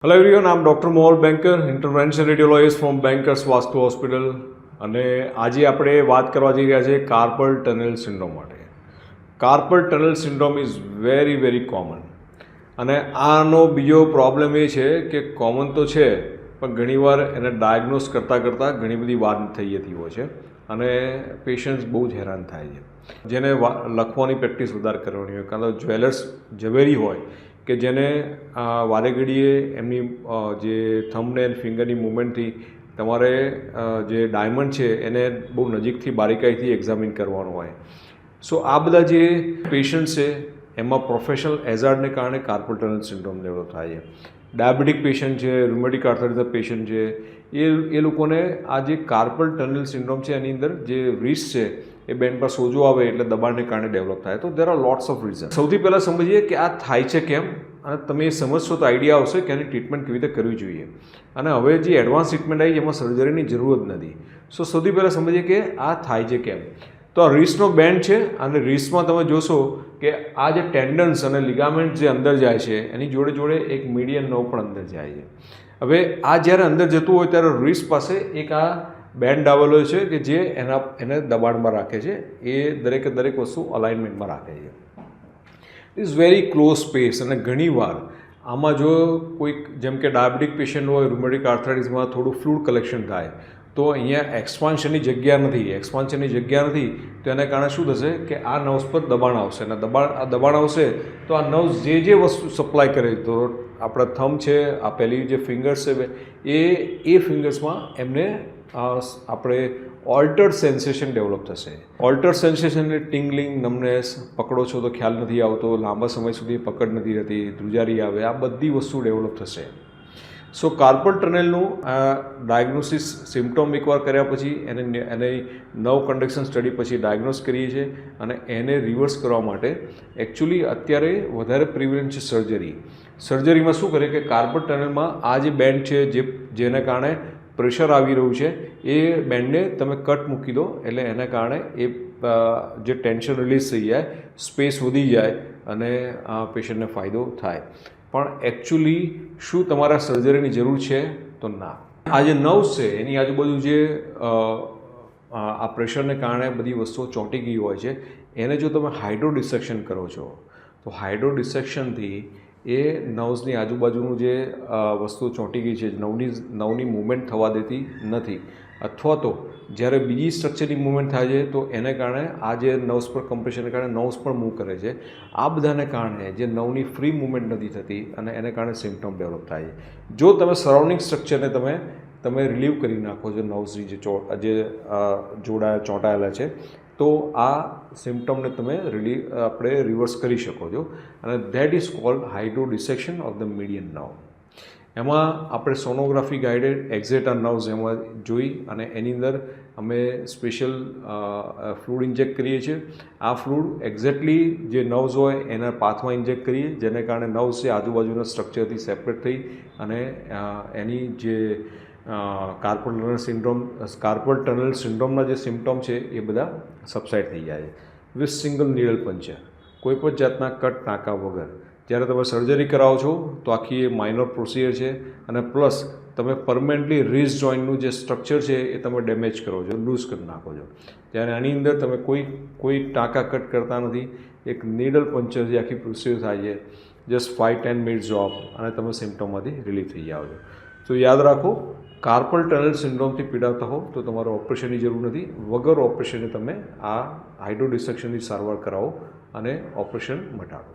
Hello everyone, I'm Dr. Mohol Banker, intervention radiologist from Bankers Vasco Hospital. અને આજે આપણે વાત કરવા જઈ રહ્યા છીએ કાર્પલ ટનલ સિન્ડ્રોમ માટે. Carpal tunnel syndrome is very common. અને આનો બીજો પ્રોબ્લેમ એ છે કે કોમન તો છે પણ ઘણીવાર એને ડાયગ્નોઝ કરતાં ઘણી બધી વાર થઈ જતી હોય છે અને પેશન્ટ્સ બહુ જ હેરાન થાય છે. જેને લખવાની પ્રેક્ટિસ વધારે કરવાની હોય, કાં તો જ્વેલર્સ ઝવેરી હોય કે જેને વારે ઘડીએ એમની જે થંબ ને ફિંગરની મૂવમેન્ટથી તમારે જે ડાયમંડ છે એને બહુ નજીકથી બારીકાઈથી એક્ઝામિન કરવાનું હોય. સો આ બધા જે પેશન્ટ છે એમાં પ્રોફેશનલ એઝાર્ડને કારણે કાર્પલ ટનલ સિન્ડ્રોમ ડેવલપ થાય છે. ડાયાબિટીક પેશન્ટ છે, રૂમેટિક આર્થરાઇટિસ પેશન્ટ છે, એ લોકોને આ જે કાર્પલ ટનલ સિન્ડ્રોમ છે એની અંદર જે રિસ્ક છે એ બેન પર સોજો આવે એટલે દબાણને કારણે ડેવલપ થાય. તો there are lots of reason. સૌથી પહેલાં સમજીએ કે આ થાય છે કેમ, અને તમે એ સમજશો તો આઈડિયા આવશે કે એની ટ્રીટમેન્ટ કેવી રીતે કરવી જોઈએ. અને હવે જે એડવાન્સ ટ્રીટમેન્ટ આવી એમાં સર્જરીની જરૂર જ નથી. સો સૌથી પહેલાં સમજીએ કે આ થાય છે કેમ. તો આ રિસ્ટનો બેન્ડ છે અને રિસ્ટમાં તમે જોશો કે આ જે ટેન્ડન્સ અને લિગામેન્ટ જે અંદર જાય છે એની જોડે એક મીડિયન નર્વ પણ અંદર જાય છે. હવે આ જ્યારે અંદર જતું હોય ત્યારે રિસ્ટ પાસે એક આ બેન્ડ આવેલો છે કે જે એને દબાણમાં રાખે છે. એ દરેક વસ્તુ અલાઇનમેન્ટમાં રાખે છે. Is very close space. અને ઘણીવાર આમાં જો કોઈક જેમ કે ડાયાબિટીક પેશન્ટ હોય, રૂમેટિક આર્થરાઇટિસમાં થોડું ફ્લૂઇડ કલેક્શન થાય તો અહીંયા એક્સપાન્શનની જગ્યા નથી તો એને કારણે શું થશે કે આ નર્વ્સ પર દબાણ આવશે. અને દબાણ આવશે તો આ નર્વ્સ જે વસ્તુ સપ્લાય કરે, તો આપણા થંબ છે, આ પહેલી જે ફિંગર્સ છે એ ફિંગર્સમાં એમને આપણે ઓલ્ટર્ડ સેન્સેશન ડેવલપ થશે. ઓલ્ટર્ડ સેન્સેશન એટલે ટિંગલિંગ, નમનેસ, પકડો છો તો ખ્યાલ નથી આવતો, લાંબા સમય સુધી પકડ નથી રહેતી, ધ્રુજારી આવે, આ બધી વસ્તુ ડેવલપ થશે. સો કાર્પલ ટનલનું ડાયગ્નોસિસ સિમ્પટોમ એકવાર કર્યા પછી એને નર્વ કન્ડક્શન સ્ટડી પછી ડાયગ્નોસ કરીએ છીએ. અને એને રિવર્સ કરવા માટે એકચ્યુઅલી અત્યારે વધારે પ્રિવેલન્ટ છે સર્જરી. સર્જરીમાં શું કરે કે કાર્પલ ટનલમાં આ જે બેન્ડ છે જેને કારણે પ્રેશર આવી રહ્યું છે એ બેન્ડને તમે કટ મૂકી દો એટલે એને કારણે એ જે ટેન્શન રિલીઝ થઈ જાય, સ્પેસ વધી જાય અને પેશન્ટને ફાયદો થાય. પણ એકચ્યુઅલી શું તમારા સર્જરીની જરૂર છે? તો ના. આ જે નર્વ્સ છે એની આજુબાજુ જે આ પ્રેશરને કારણે બધી વસ્તુઓ ચોંટી ગઈ હોય છે એને જો તમે હાઇડ્રો ડિસેક્શન કરો છો તો હાઇડ્રો ડિસેક્શનથી એ નર્વ્સની આજુબાજુનું જે વસ્તુઓ ચોંટી ગઈ છે, નવની મૂવમેન્ટ થવા દેતી નથી. અથવા તો જ્યારે બીજી સ્ટ્રક્ચરની મૂવમેન્ટ થાય છે તો એને કારણે આ જે નર્વ્સ પર કમ્પ્રેશનને કારણે નર્વ્સ પણ મૂવ કરે છે. આ બધાને કારણે જે નર્વની ફ્રી મૂવમેન્ટ નથી થતી અને એને કારણે સિમ્પટમ ડેવલપ થાય છે. જો તમે સરાઉન્ડિંગ સ્ટ્રક્ચરને તમે રિલીવ કરી નાખો છો, નર્વ્સની જે ચોંટાયેલા છે, તો આ સિમ્પટમને તમે આપણે રિવર્સ કરી શકો છો. અને that is called hydro dissection of the median nerve. એમાં આપણે સોનોગ્રાફી ગાઈડેડ એક્ઝેટા નર્વ્સ એમાં જોઈ અને એની અંદર અમે સ્પેશિયલ ફ્લૂડ ઇન્જેક્ટ કરીએ છીએ. આ ફ્લૂડ એક્ઝેક્ટલી જે નર્વ્સ હોય એના પાથમાં ઇન્જેક્ટ કરીએ, જેને કારણે નર્વ્સ છે આજુબાજુના સ્ટ્રક્ચરથી સેપરેટ થઈ અને એની જે કાર્પલ ટનલ સિન્ડ્રોમના જે સિમ્પટોમ છે એ બધા સબસાઇડ થઈ જાય છે વિથ સિંગલ નીડલ પંચર, કોઈ પણ જાતના કટ ટાંકા વગર. જ્યારે તમે સર્જરી કરાવો છો તો આખી એ માઇનોર પ્રોસિજર છે અને પ્લસ તમે પરમનન્ટલી રિસ્ટ જોઈન્ટનું જે સ્ટ્રક્ચર છે એ તમે ડેમેજ કરો છો, લૂઝ કરી નાખો છો. ત્યારે આની અંદર તમે કોઈ ટાંકા કટ કરતા નથી, એક નીડલ પંચરથી આખી પ્રોસિજર થાય છે. જસ્ટ 5-10 મિનિટ જોબ અને તમે સિમ્પટોમમાંથી રિલીફ થઈ જાઓ છો. તો યાદ રાખો, કાર્પલ ટનલ સિન્ડ્રોમથી પીડાતા હો તો તમારે ઓપરેશનની જરૂર નથી. વગર ઓપરેશને તમે આ હાઇડ્રો ડિસેક્શનની સારવાર કરાવો અને ઓપરેશન મટાડો.